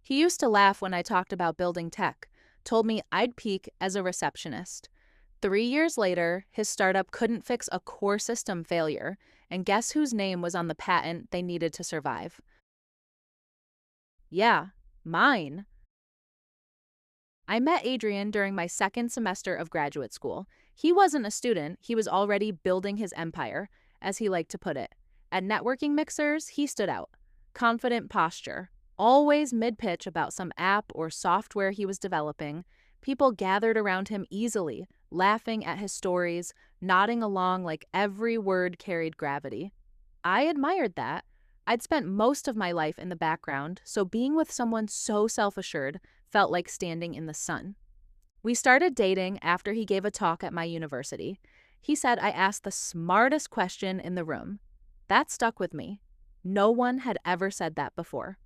He used to laugh when I talked about building tech, told me I'd peak as a receptionist. 3 years later, his startup couldn't fix a core system failure, and guess whose name was on the patent they needed to survive? Yeah, mine. I met Adrian during my second semester of graduate school. He wasn't a student, he was already building his empire, as he liked to put it. At networking mixers, he stood out. Confident posture, always mid pitch about some app or software he was developing. People gathered around him easily, laughing at his stories, nodding along like every word carried gravity. I admired that. I'd spent most of my life in the background, so being with someone so self assured felt like standing in the sun. We started dating after he gave a talk at my university. He said I asked the smartest question in the room. That stuck with me. No one had ever said that before.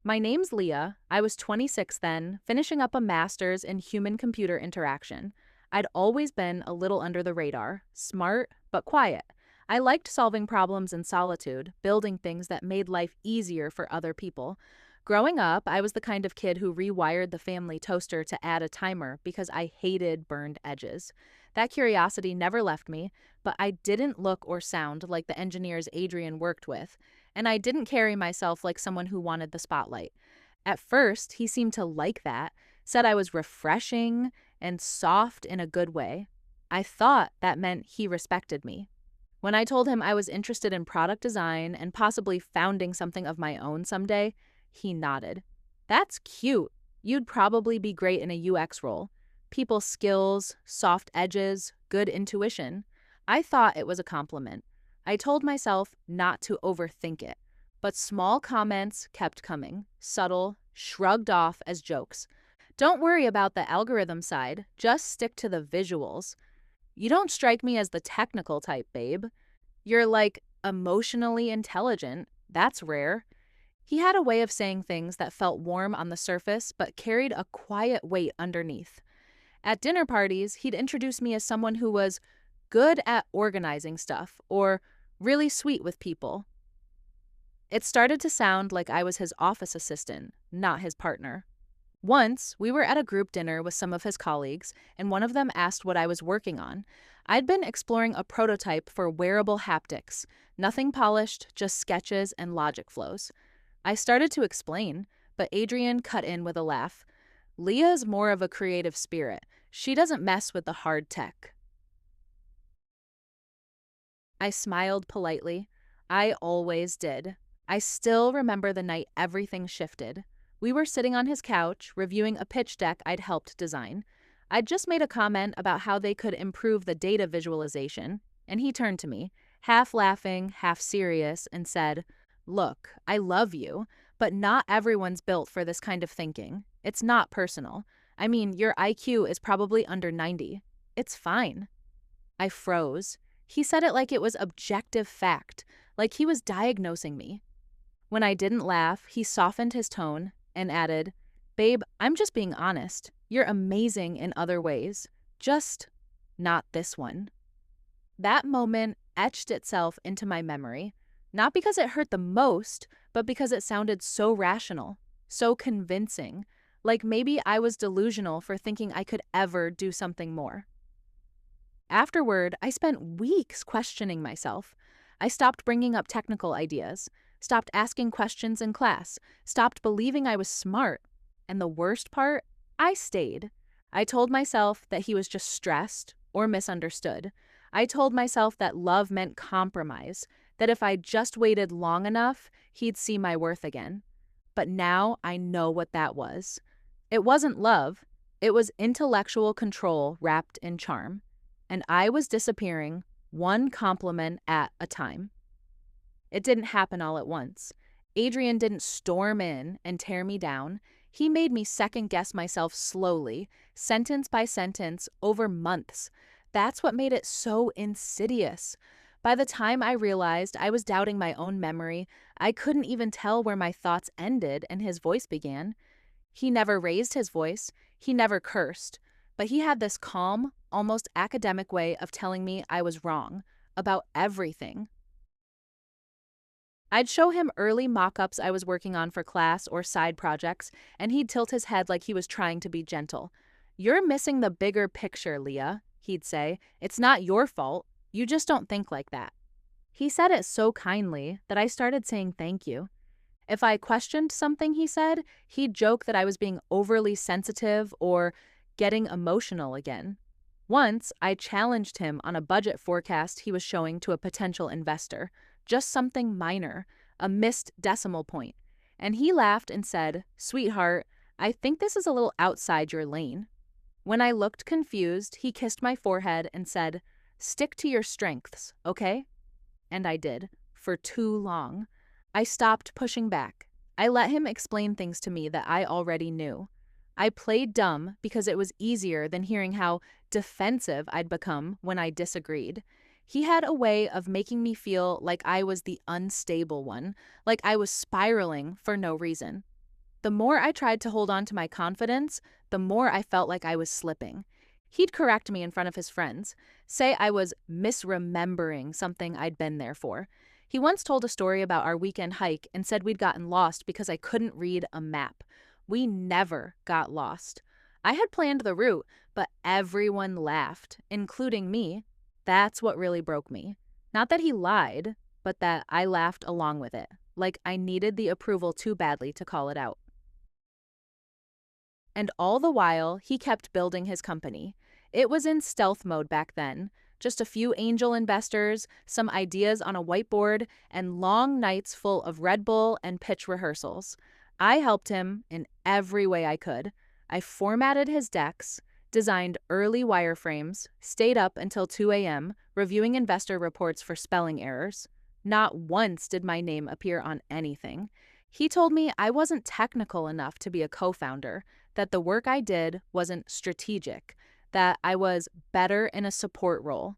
My name's Leah. I was 26 then, finishing up a master's in human computer interaction. I'd always been a little under the radar, smart but quiet. I liked solving problems in solitude, building things that made life easier for other people. Growing up, I was the kind of kid who rewired the family toaster to add a timer because I hated burned edges. That curiosity never left me, but I didn't look or sound like the engineers Adrian worked with, and I didn't carry myself like someone who wanted the spotlight. At first, he seemed to like that, said I was refreshing and soft in a good way. I thought that meant he respected me. When I told him I was interested in product design and possibly founding something of my own someday, he nodded. That's cute. You'd probably be great in a UX role. People skills, soft edges, good intuition. I thought it was a compliment. I told myself not to overthink it. But small comments kept coming, subtle, shrugged off as jokes. Don't worry about the algorithm side, just stick to the visuals. You don't strike me as the technical type, babe. You're like emotionally intelligent. That's rare. He had a way of saying things that felt warm on the surface but carried a quiet weight underneath. At dinner parties, he'd introduce me as someone who was good at organizing stuff or really sweet with people. It started to sound like I was his office assistant, not his partner. Once, we were at a group dinner with some of his colleagues, and one of them asked what I was working on. I'd been exploring a prototype for wearable haptics, nothing polished, just sketches and logic flows. I started to explain, but Adrian cut in with a laugh. Leah's more of a creative spirit. She doesn't mess with the hard tech. I smiled politely. I always did. I still remember the night everything shifted. We were sitting on his couch, reviewing a pitch deck I'd helped design. I'd just made a comment about how they could improve the data visualization, and he turned to me, half laughing, half serious, and said, "Look, I love you, but not everyone's built for this kind of thinking. It's not personal. I mean, your IQ is probably under 90. It's fine." I froze. He said it like it was objective fact, like he was diagnosing me. When I didn't laugh, he softened his tone and added, "Babe, I'm just being honest. You're amazing in other ways. Just not this one." That moment etched itself into my memory, not because it hurt the most, but because it sounded so rational, so convincing, like maybe I was delusional for thinking I could ever do something more. Afterward, I spent weeks questioning myself. I stopped bringing up technical ideas, stopped asking questions in class, stopped believing I was smart. And the worst part, I stayed. I told myself that he was just stressed or misunderstood. I told myself that love meant compromise, that if I just waited long enough, he'd see my worth again. But now I know what that was. It wasn't love. It was intellectual control wrapped in charm. And I was disappearing, one compliment at a time. It didn't happen all at once. Adrian didn't storm in and tear me down. He made me second-guess myself slowly, sentence by sentence, over months. That's what made it so insidious. By the time I realized I was doubting my own memory, I couldn't even tell where my thoughts ended and his voice began. He never raised his voice. He never cursed. But he had this calm, almost academic way of telling me I was wrong about everything. I'd show him early mock ups I was working on for class or side projects, and he'd tilt his head like he was trying to be gentle. "You're missing the bigger picture, Leah," he'd say. "It's not your fault. You just don't think like that." He said it so kindly that I started saying thank you. If I questioned something he said, he'd joke that I was being overly sensitive or getting emotional again. Once, I challenged him on a budget forecast he was showing to a potential investor, just something minor, a missed decimal point. And he laughed and said, "Sweetheart, I think this is a little outside your lane." When I looked confused, he kissed my forehead and said, "Stick to your strengths, okay?" And I did, for too long. I stopped pushing back. I let him explain things to me that I already knew. I played dumb because it was easier than hearing how defensive I'd become when I disagreed. He had a way of making me feel like I was the unstable one, like I was spiraling for no reason. The more I tried to hold on to my confidence, the more I felt like I was slipping. He'd correct me in front of his friends, say I was misremembering something I'd been there for. He once told a story about our weekend hike and said we'd gotten lost because I couldn't read a map. We never got lost. I had planned the route, but everyone laughed, including me. That's what really broke me. Not that he lied, but that I laughed along with it, like I needed the approval too badly to call it out. And all the while, he kept building his company. It was in stealth mode back then. Just a few angel investors, some ideas on a whiteboard, and long nights full of Red Bull and pitch rehearsals. I helped him in every way I could. I formatted his decks, designed early wireframes, stayed up until 2 a.m., reviewing investor reports for spelling errors. Not once did my name appear on anything. He told me I wasn't technical enough to be a co-founder, that the work I did wasn't strategic, that I was better in a support role.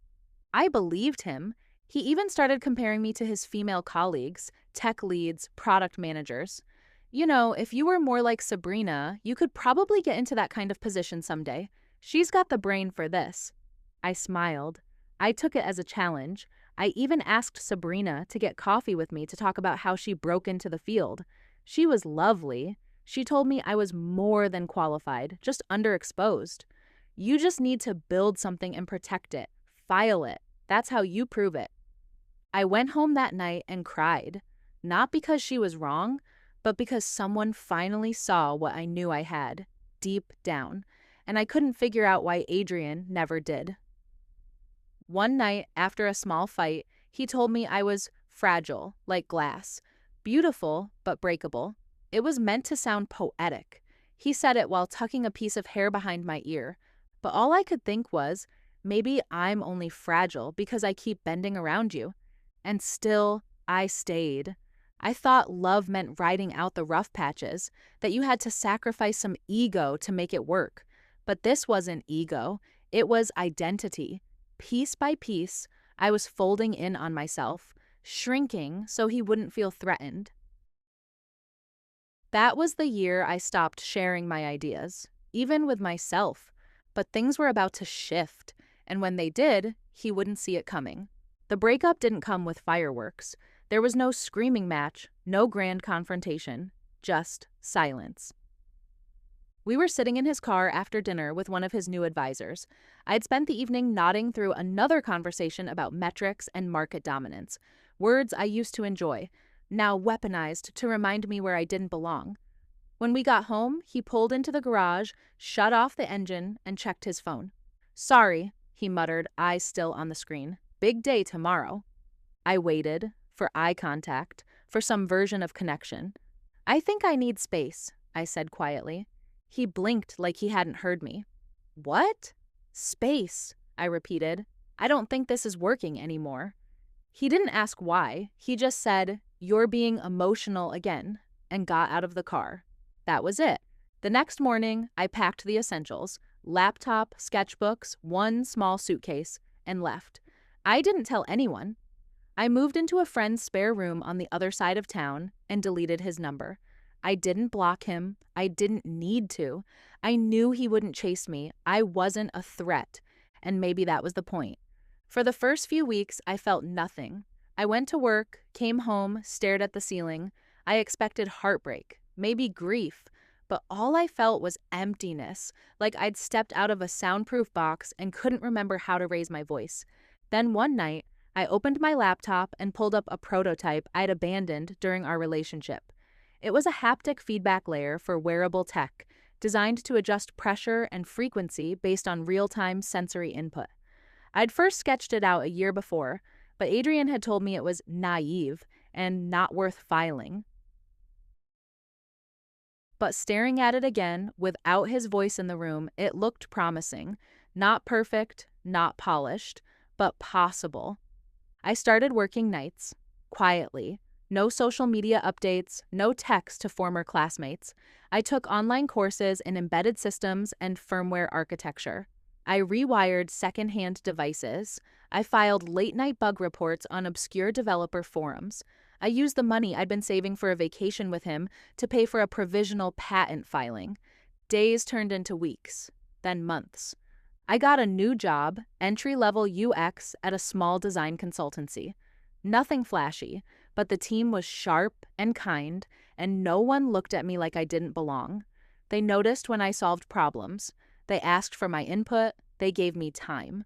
I believed him. He even started comparing me to his female colleagues, tech leads, product managers. "You know, if you were more like Sabrina, you could probably get into that kind of position someday. She's got the brain for this." I smiled. I took it as a challenge. I even asked Sabrina to get coffee with me to talk about how she broke into the field. She was lovely. She told me I was more than qualified, just underexposed. "You just need to build something and protect it. File it. That's how you prove it." I went home that night and cried. Not because she was wrong, but because someone finally saw what I knew I had, deep down, and I couldn't figure out why Adrian never did. One night, after a small fight, he told me I was fragile, like glass, beautiful but breakable. It was meant to sound poetic. He said it while tucking a piece of hair behind my ear, but all I could think was, maybe I'm only fragile because I keep bending around you. And still, I stayed. I thought love meant riding out the rough patches, that you had to sacrifice some ego to make it work. But this wasn't ego, it was identity. Piece by piece, I was folding in on myself, shrinking so he wouldn't feel threatened. That was the year I stopped sharing my ideas, even with myself. But things were about to shift, and when they did, he wouldn't see it coming. The breakup didn't come with fireworks. There was no screaming match, no grand confrontation, just silence. We were sitting in his car after dinner with one of his new advisors. I'd spent the evening nodding through another conversation about metrics and market dominance, words I used to enjoy, now weaponized to remind me where I didn't belong. When we got home, he pulled into the garage, shut off the engine, and checked his phone. "Sorry," he muttered, eyes still on the screen. "Big day tomorrow." I waited, for eye contact, for some version of connection. "I think I need space," I said quietly. He blinked like he hadn't heard me. "What?" "Space," I repeated. "I don't think this is working anymore." He didn't ask why. He just said, "You're being emotional again," and got out of the car. That was it. The next morning, I packed the essentials, laptop, sketchbooks, one small suitcase, and left. I didn't tell anyone. I moved into a friend's spare room on the other side of town and deleted his number. I didn't block him. I didn't need to. I knew he wouldn't chase me. I wasn't a threat, and maybe that was the point. For the first few weeks, I felt nothing. I went to work, came home, stared at the ceiling. I expected heartbreak, maybe grief, but all I felt was emptiness, like I'd stepped out of a soundproof box and couldn't remember how to raise my voice. Then one night, I opened my laptop and pulled up a prototype I'd abandoned during our relationship. It was a haptic feedback layer for wearable tech, designed to adjust pressure and frequency based on real-time sensory input. I'd first sketched it out a year before, but Adrian had told me it was naive and not worth filing. But staring at it again, without his voice in the room, it looked promising. Not perfect, not polished, but possible. I started working nights, quietly. No social media updates, no text to former classmates. I took online courses in embedded systems and firmware architecture. I rewired secondhand devices. I filed late-night bug reports on obscure developer forums. I used the money I'd been saving for a vacation with him to pay for a provisional patent filing. Days turned into weeks, then months. I got a new job, entry-level UX at a small design consultancy. Nothing flashy, but the team was sharp and kind, and no one looked at me like I didn't belong. They noticed when I solved problems. They asked for my input. They gave me time.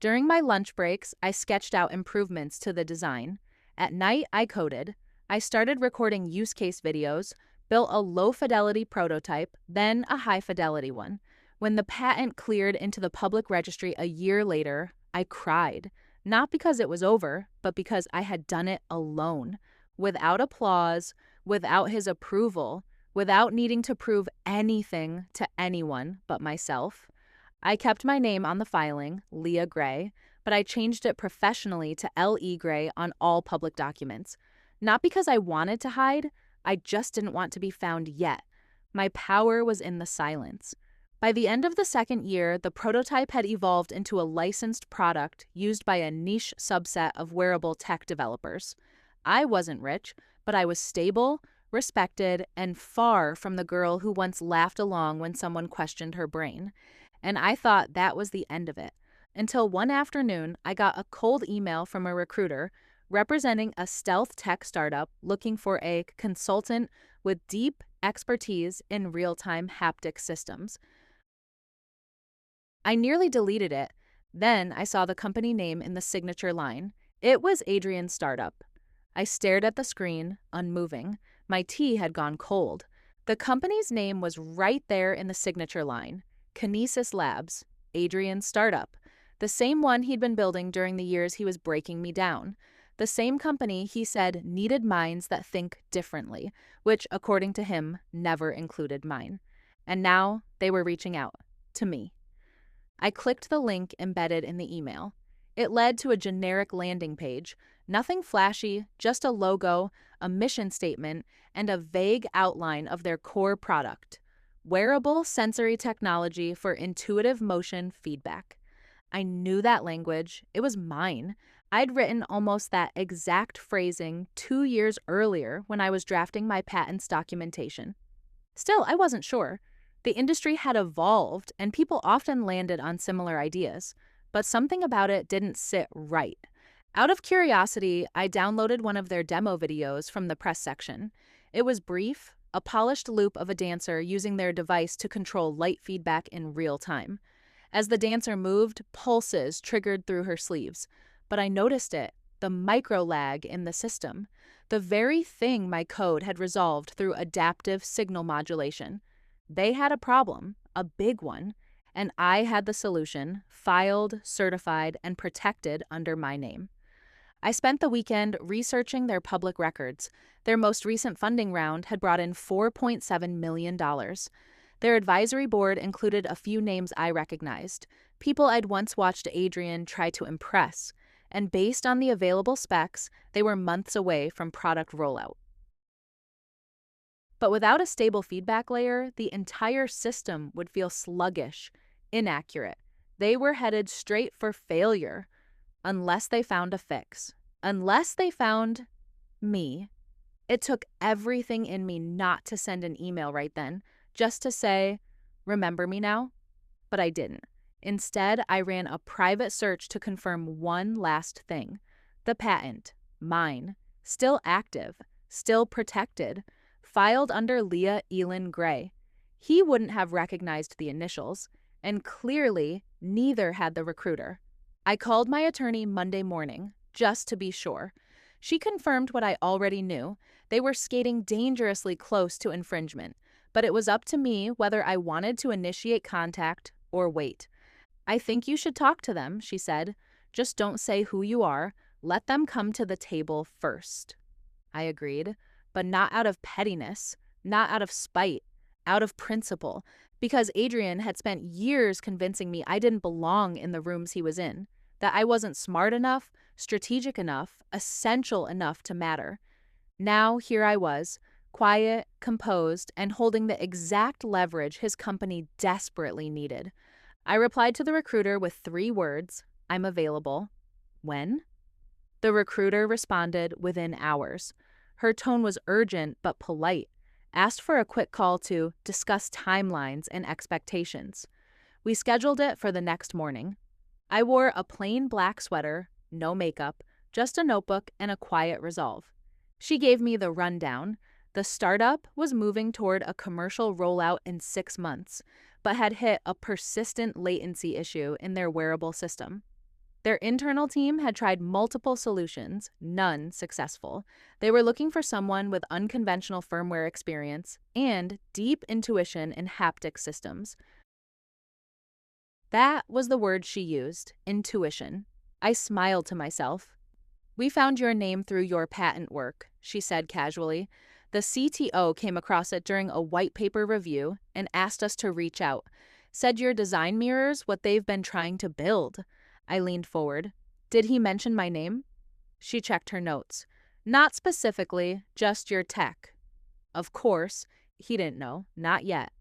During my lunch breaks, I sketched out improvements to the design. At night, I coded. I started recording use case videos, built a low-fidelity prototype, then a high-fidelity one. When the patent cleared into the public registry a year later, I cried. Not because it was over, but because I had done it alone, without applause, without his approval, without needing to prove anything to anyone but myself. I kept my name on the filing, Leah Gray, but I changed it professionally to L.E. Gray on all public documents. Not because I wanted to hide, I just didn't want to be found yet. My power was in the silence. By the end of the second year, the prototype had evolved into a licensed product used by a niche subset of wearable tech developers. I wasn't rich, but I was stable, respected, and far from the girl who once laughed along when someone questioned her brain. And I thought that was the end of it. Until one afternoon, I got a cold email from a recruiter representing a stealth tech startup looking for a consultant with deep expertise in real-time haptic systems. I nearly deleted it. Then I saw the company name in the signature line. It was Adrian's startup. I stared at the screen, unmoving. My tea had gone cold. The company's name was right there in the signature line. Kinesis Labs, Adrian's startup. The same one he'd been building during the years he was breaking me down. The same company he said needed minds that think differently, which, according to him, never included mine. And now they were reaching out to me. I clicked the link embedded in the email. It led to a generic landing page. Nothing flashy, just a logo, a mission statement, and a vague outline of their core product. Wearable sensory technology for intuitive motion feedback. I knew that language. It was mine. I'd written almost that exact phrasing 2 years earlier when I was drafting my patents documentation. Still, I wasn't sure. The industry had evolved, and people often landed on similar ideas, but something about it didn't sit right. Out of curiosity, I downloaded one of their demo videos from the press section. It was brief, a polished loop of a dancer using their device to control light feedback in real time. As the dancer moved, pulses triggered through her sleeves. But I noticed it, the micro lag in the system, the very thing my code had resolved through adaptive signal modulation. They had a problem, a big one, and I had the solution, filed, certified, and protected under my name. I spent the weekend researching their public records. Their most recent funding round had brought in $4.7 million. Their advisory board included a few names I recognized, people I'd once watched Adrian try to impress, and based on the available specs, they were months away from product rollout. But without a stable feedback layer, the entire system would feel sluggish, inaccurate. They were headed straight for failure, unless they found a fix. Unless they found me. It took everything in me not to send an email right then, just to say, remember me now? But I didn't. Instead, I ran a private search to confirm one last thing: the patent, Mine. Still active. Still protected. Filed under Leah Elin Gray. He wouldn't have recognized the initials, and clearly neither had the recruiter. I called my attorney Monday morning, just to be sure. She confirmed what I already knew. They were skating dangerously close to infringement, but it was up to me whether I wanted to initiate contact or wait. I think you should talk to them, she said. Just don't say who you are. Let them come to the table first. I agreed, but not out of pettiness, not out of spite, out of principle, because Adrian had spent years convincing me I didn't belong in the rooms he was in, that I wasn't smart enough, strategic enough, essential enough to matter. Now here I was, quiet, composed, and holding the exact leverage his company desperately needed. I replied to the recruiter with 3 words, I'm available. When? The recruiter responded within hours. Her tone was urgent but polite, asked for a quick call to discuss timelines and expectations. We scheduled it for the next morning. I wore a plain black sweater, no makeup, just a notebook and a quiet resolve. She gave me the rundown. The startup was moving toward a commercial rollout in 6 months, but had hit a persistent latency issue in their wearable system. Their internal team had tried multiple solutions, none successful. They were looking for someone with unconventional firmware experience and deep intuition in haptic systems. That was the word she used, intuition. I smiled to myself. We found your name through your patent work, she said casually. The CTO came across it during a white paper review and asked us to reach out. Said your design mirrors what they've been trying to build. I leaned forward. Did he mention my name? She checked her notes. Not specifically, just your tech. Of course, he didn't know, not yet.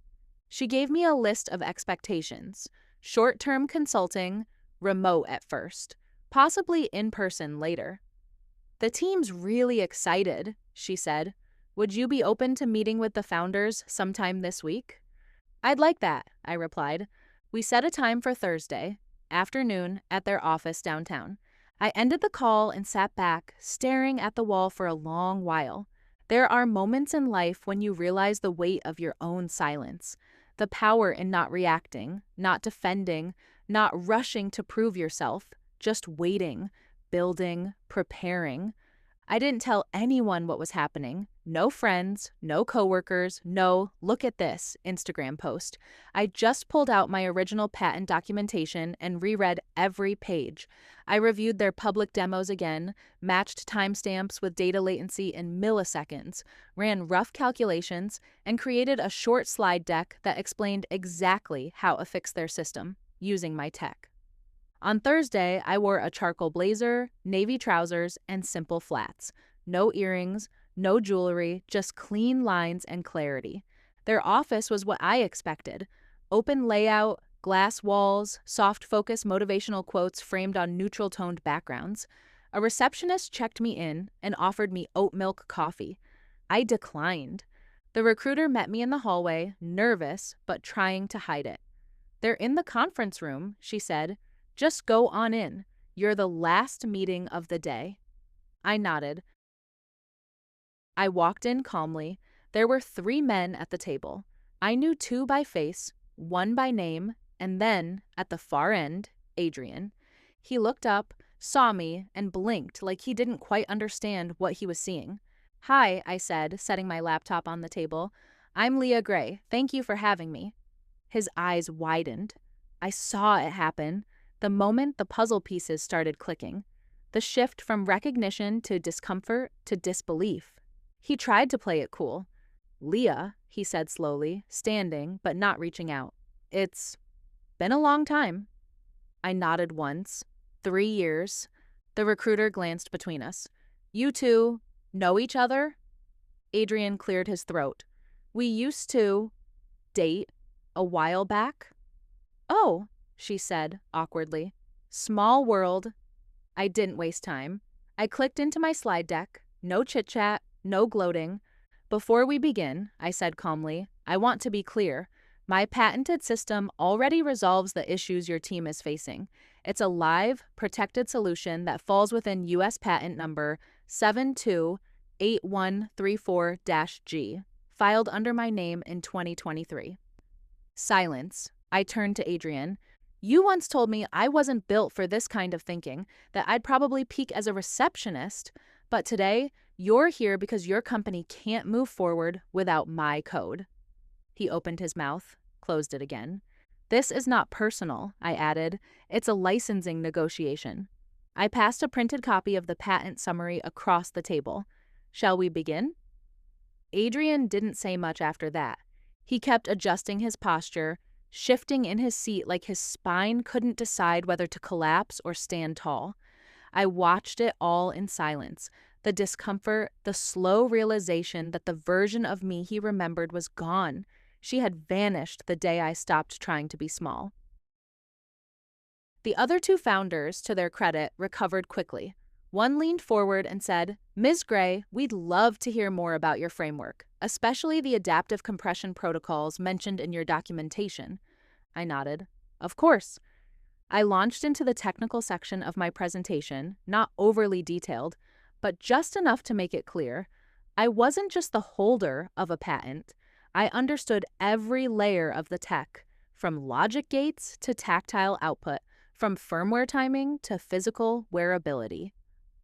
She gave me a list of expectations. Short-term consulting, remote at first, possibly in person later. The team's really excited, she said. Would you be open to meeting with the founders sometime this week? I'd like that, I replied. We set a time for Thursday afternoon at their office downtown. I ended the call and sat back, staring at the wall for a long while. There are moments in life when you realize the weight of your own silence, the power in not reacting, not defending, not rushing to prove yourself, just waiting, building, preparing. I didn't tell anyone what was happening. No friends, no coworkers, no look at this Instagram post. I just pulled out my original patent documentation and reread every page. I reviewed their public demos again, matched timestamps with data latency in milliseconds, ran rough calculations, and created a short slide deck that explained exactly how to fix their system using my tech. On Thursday, I wore a charcoal blazer, navy trousers, and simple flats. No earrings, no jewelry, just clean lines and clarity. Their office was what I expected. Open layout, glass walls, soft focus motivational quotes framed on neutral-toned backgrounds. A receptionist checked me in and offered me oat milk coffee. I declined. The recruiter met me in the hallway, nervous but trying to hide it. They're in the conference room, she said. Just go on in. You're the last meeting of the day. I nodded. I walked in calmly. There were 3 men at the table. I knew 2 by face, 1 by name, and then, at the far end, Adrian. He looked up, saw me, and blinked like he didn't quite understand what he was seeing. Hi, I said, setting my laptop on the table. I'm Leah Gray. Thank you for having me. His eyes widened. I saw it happen. The moment the puzzle pieces started clicking, the shift from recognition to discomfort to disbelief. He tried to play it cool. Leah, he said slowly, standing but not reaching out. It's been a long time. I nodded once. 3 years. The recruiter glanced between us. You 2 know each other? Adrian cleared his throat. We used to date a while back. Oh, she said awkwardly. Small world. I didn't waste time. I clicked into my slide deck. No chit-chat, no gloating. Before we begin, I said calmly, I want to be clear. My patented system already resolves the issues your team is facing. It's a live, protected solution that falls within U.S. patent number 728134-G, filed under my name in 2023. Silence. I turned to Adrian. You once told me I wasn't built for this kind of thinking, that I'd probably peak as a receptionist, but today, you're here because your company can't move forward without my code. He opened his mouth, closed it again. This is not personal, I added. It's a licensing negotiation. I passed a printed copy of the patent summary across the table. Shall we begin? Adrian didn't say much after that. He kept adjusting his posture, shifting in his seat like his spine couldn't decide whether to collapse or stand tall. I watched it all in silence. The discomfort, the slow realization that the version of me he remembered was gone. She had vanished the day I stopped trying to be small. The other two founders, to their credit, recovered quickly. One leaned forward and said, Ms. Gray, we'd love to hear more about your framework, especially the adaptive compression protocols mentioned in your documentation. I nodded. Of course. I launched into the technical section of my presentation, not overly detailed, but just enough to make it clear. I wasn't just the holder of a patent. I understood every layer of the tech, from logic gates to tactile output, from firmware timing to physical wearability.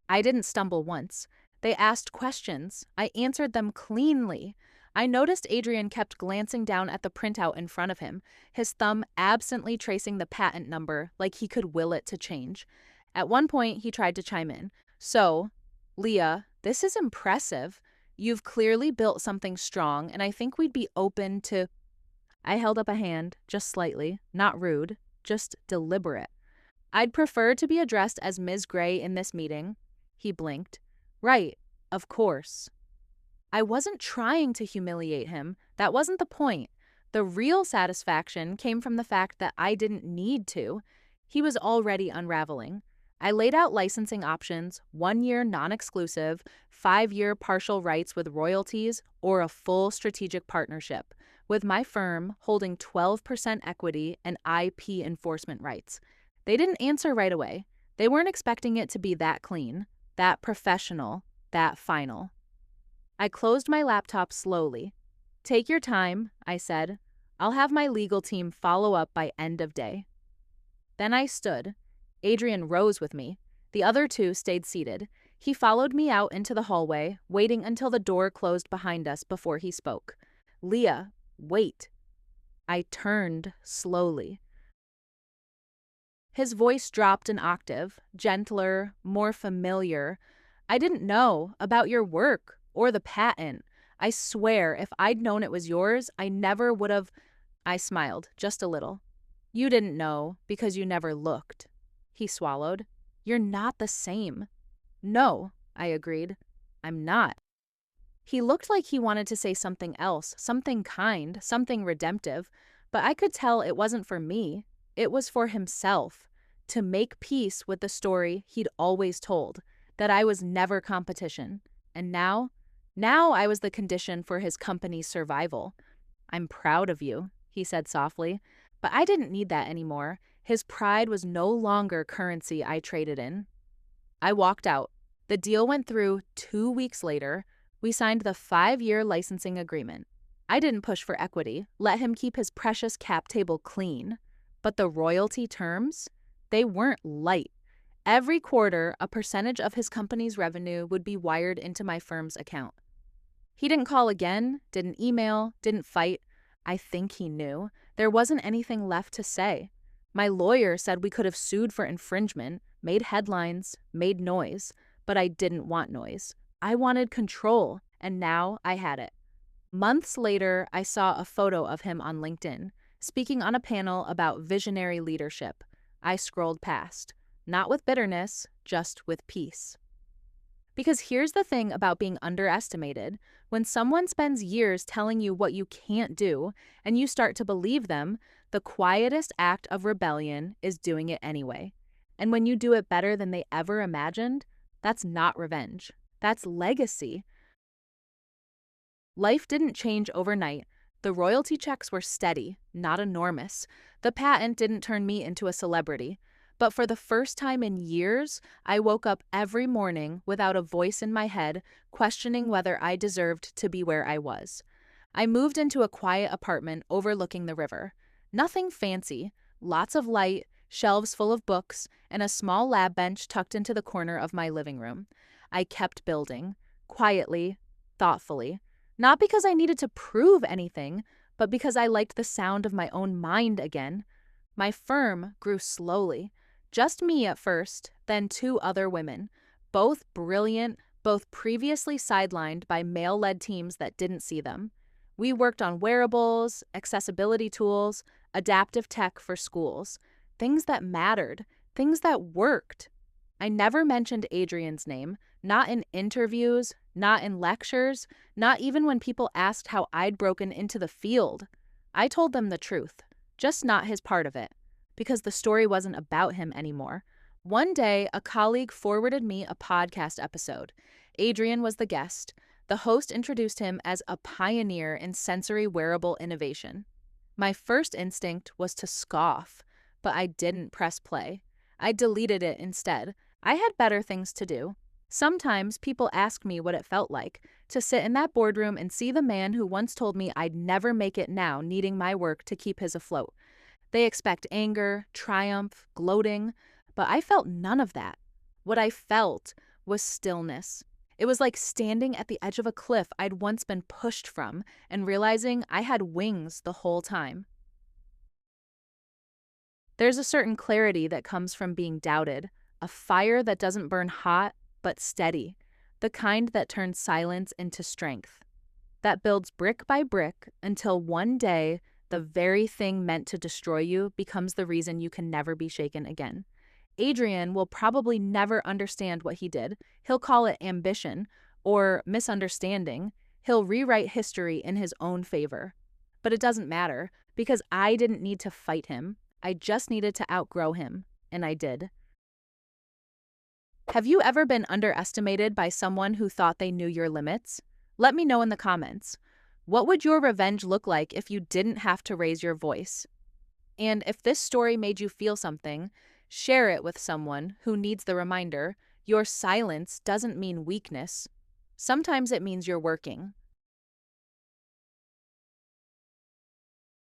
I didn't stumble once. They asked questions. I answered them cleanly. I noticed Adrian kept glancing down at the printout in front of him, his thumb absently tracing the patent number like he could will it to change. At one point, he tried to chime in. So, Leah, this is impressive. You've clearly built something strong, and I think we'd be open to... I held up a hand, just slightly, not rude, just deliberate. I'd prefer to be addressed as Ms. Gray in this meeting. He blinked. Right, of course. I wasn't trying to humiliate him. That wasn't the point. The real satisfaction came from the fact that I didn't need to. He was already unraveling. I laid out licensing options, 1-year non-exclusive, 5-year partial rights with royalties, or a full strategic partnership, with my firm holding 12% equity and IP enforcement rights. They didn't answer right away. They weren't expecting it to be that clean, that professional, that final. I closed my laptop slowly. Take your time, I said. I'll have my legal team follow up by end of day. Then I stood. Adrian rose with me. The other two stayed seated. He followed me out into the hallway, waiting until the door closed behind us before he spoke. Leah, wait. I turned slowly. His voice dropped an octave, gentler, more familiar. I didn't know about your work or the patent. I swear, if I'd known it was yours, I never would have... I smiled, just a little. You didn't know because you never looked. He swallowed. You're not the same. No, I agreed. I'm not. He looked like he wanted to say something else, something kind, something redemptive, but I could tell it wasn't for me. It was for himself, to make peace with the story he'd always told, that I was never competition. And now I was the condition for his company's survival. I'm proud of you, he said softly, but I didn't need that anymore. His pride was no longer currency I traded in. I walked out. The deal went through 2 weeks later. We signed the 5-year licensing agreement. I didn't push for equity, let him keep his precious cap table clean. But the royalty terms, they weren't light. Every quarter, a percentage of his company's revenue would be wired into my firm's account. He didn't call again, didn't email, didn't fight. I think he knew. There wasn't anything left to say. My lawyer said we could have sued for infringement, made headlines, made noise, but I didn't want noise. I wanted control, and now I had it. Months later, I saw a photo of him on LinkedIn, speaking on a panel about visionary leadership. I scrolled past, not with bitterness, just with peace. Because here's the thing about being underestimated. When someone spends years telling you what you can't do, and you start to believe them, the quietest act of rebellion is doing it anyway. And when you do it better than they ever imagined, that's not revenge. That's legacy. Life didn't change overnight. The royalty checks were steady, not enormous. The patent didn't turn me into a celebrity. But for the first time in years, I woke up every morning without a voice in my head questioning whether I deserved to be where I was. I moved into a quiet apartment overlooking the river. Nothing fancy, lots of light, shelves full of books, and a small lab bench tucked into the corner of my living room. I kept building, quietly, thoughtfully, not because I needed to prove anything, but because I liked the sound of my own mind again. My firm grew slowly. Just me at first, then two other women, both brilliant, both previously sidelined by male led teams that didn't see them. We worked on wearables, accessibility tools, adaptive tech for schools, things that mattered, things that worked. I never mentioned Adrian's name, not in interviews, not in lectures, not even when people asked how I'd broken into the field. I told them the truth, just not his part of it, because the story wasn't about him anymore. One day, a colleague forwarded me a podcast episode. Adrian was the guest. The host introduced him as a pioneer in sensory wearable innovation. My first instinct was to scoff, but I didn't press play. I deleted it instead. I had better things to do. Sometimes people ask me what it felt like to sit in that boardroom and see the man who once told me I'd never make it now needing my work to keep his afloat. They expect anger, triumph, gloating, but I felt none of that. What I felt was stillness. It was like standing at the edge of a cliff I'd once been pushed from and realizing I had wings the whole time. There's a certain clarity that comes from being doubted, a fire that doesn't burn hot but steady, the kind that turns silence into strength, that builds brick by brick until one day the very thing meant to destroy you becomes the reason you can never be shaken again. Adrian will probably never understand what he did. He'll call it ambition or misunderstanding. He'll rewrite history in his own favor. But it doesn't matter because I didn't need to fight him. I just needed to outgrow him, and I did. Have you ever been underestimated by someone who thought they knew your limits? Let me know in the comments. What would your revenge look like if you didn't have to raise your voice? And if this story made you feel something, share it with someone who needs the reminder your silence doesn't mean weakness. Sometimes it means you're working.